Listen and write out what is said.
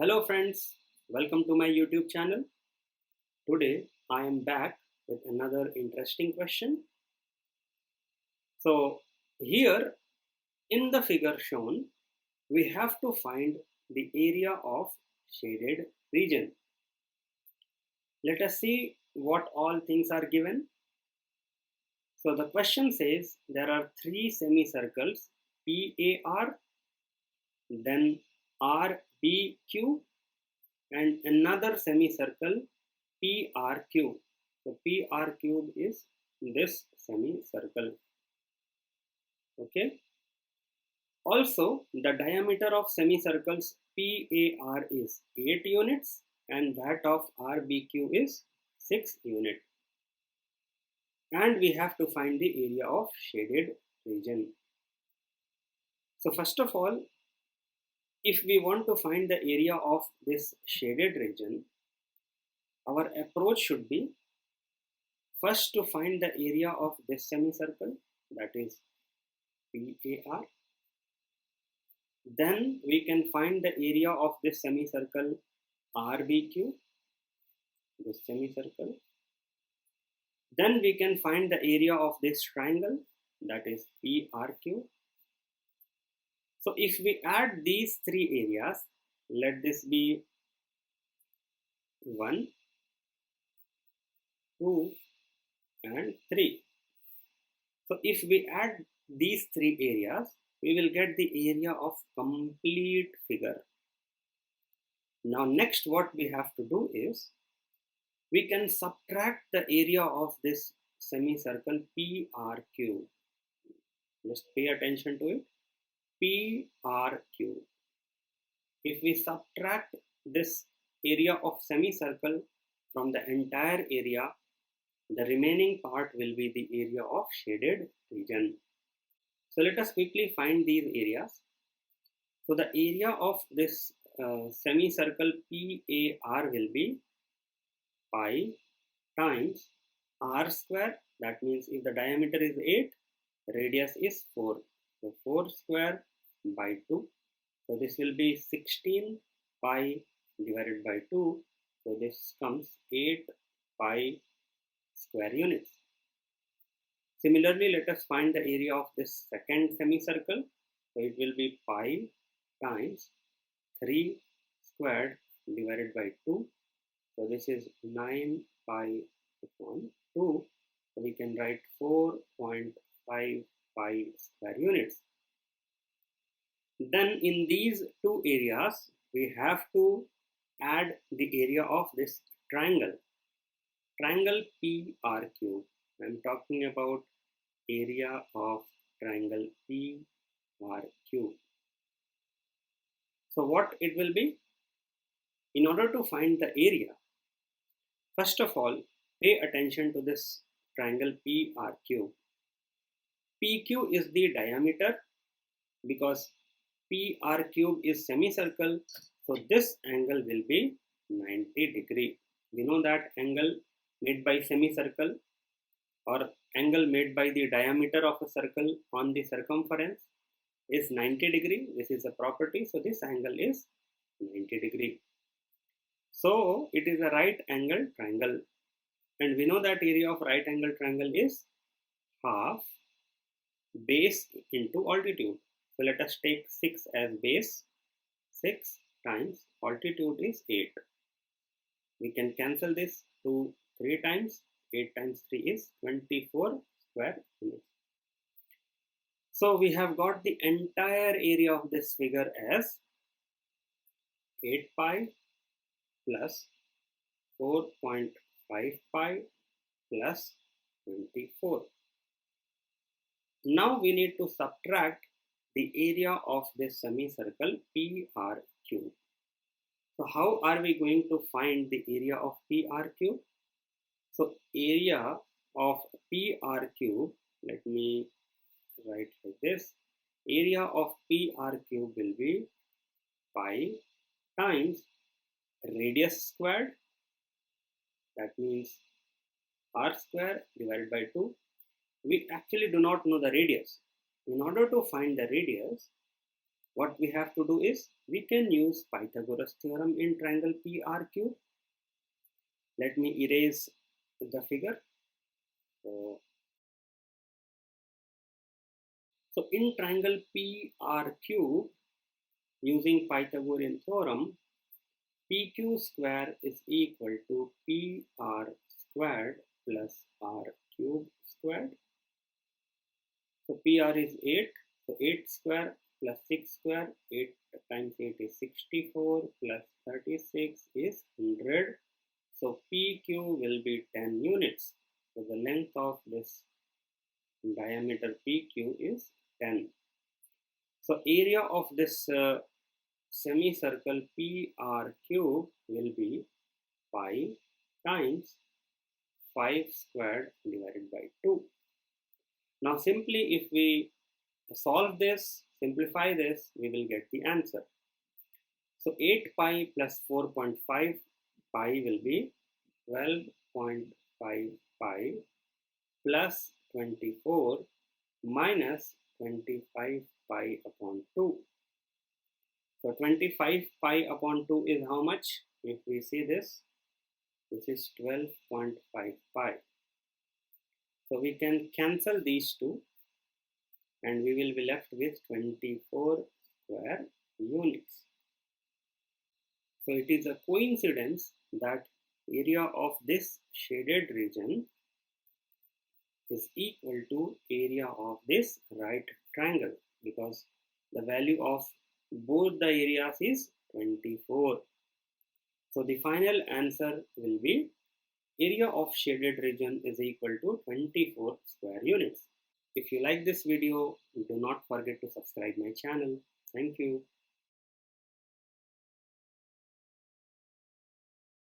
Hello friends, welcome to my YouTube channel. Today I am back with another interesting question. So here in the figure shown, we have to find the area of shaded region. Let us see what all things are given. So the question says there are three semicircles PAR, then RBQ, and another semicircle PRQ. So PR cube is this semicircle. Okay. Also, the diameter of semicircles PAR is 8 units and that of RBQ is 6 units. And we have to find the area of shaded region. So first of all, if we want to find the area of this shaded region, our approach should be first to find the area of this semicircle, that is PAR. Then we can find the area of this semicircle RBQ, this semicircle. Then we can find the area of this triangle, that is PRQ. So if we add these three areas, let this be 1, 2 and 3. So if we add these three areas, we will get the area of complete figure. Now next what we have to do is, we can subtract the area of this semicircle PRQ. Just pay attention to it. PRQ. If we subtract this area of semicircle from the entire area, the remaining part will be the area of shaded region. So let us quickly find these areas. So the area of this semicircle PAR will be pi times r square. That means if the diameter is 8, radius is 4. So 4 square by 2. So this will be 16 pi divided by 2. So this comes 8 pi square units. Similarly, let us find the area of this second semicircle. So it will be pi times 3 squared divided by 2. So this is 9 pi upon 2. So we can write 4.5 pi square units. Then in these two areas, we have to add the area of this triangle. Triangle PRQ. I am talking about area of triangle PRQ. So what it will be? In order to find the area, first of all, pay attention to this triangle PRQ. PQ is the diameter because PR cube is semicircle. So this angle will be 90 degree. We know that angle made by semicircle or angle made by the diameter of a circle on the circumference is 90 degree. This is a property. So this angle is 90 degree. So it is a right angle triangle. And we know that area of right angle triangle is half base into altitude. So let us take 6 as base. 6 times altitude is 8. We can cancel this to 3 times. 8 times 3 is 24 square units. So we have got the entire area of this figure as 8 pi plus 4.5 pi plus 24. Now we need to subtract the area of this semicircle PRQ. So how are we going to find the area of PRQ? So area of PRQ, let me write like this. Area of PRQ will be pi times radius squared. That means r square divided by 2. We actually do not know the radius. In order to find the radius, what we have to do is we can use Pythagoras theorem in triangle PRQ. Let me erase the figure. So in triangle PRQ, using Pythagorean theorem, PQ square is equal to PR squared plus R cube squared. So PR is 8. So 8 square plus 6 square, 8 times 8 is 64 plus 36 is 100. So PQ will be 10 units. So the length of this diameter PQ is 10. So area of this semicircle PRQ will be 5 times 5 squared divided by 2. Now simply if we solve this, simplify this, we will get the answer. So 8 pi plus 4.5 pi will be 12.5 pi plus 24 minus 25 pi upon 2. So 25 pi upon 2 is how much? If we see this is 12.5 pi. So we can cancel these two and we will be left with 24 square units. So it is a coincidence that area of this shaded region is equal to area of this right triangle, because the value of both the areas is 24. So the final answer will be area of shaded region is equal to 24 square units. If you like this video, do not forget to subscribe my channel. Thank you.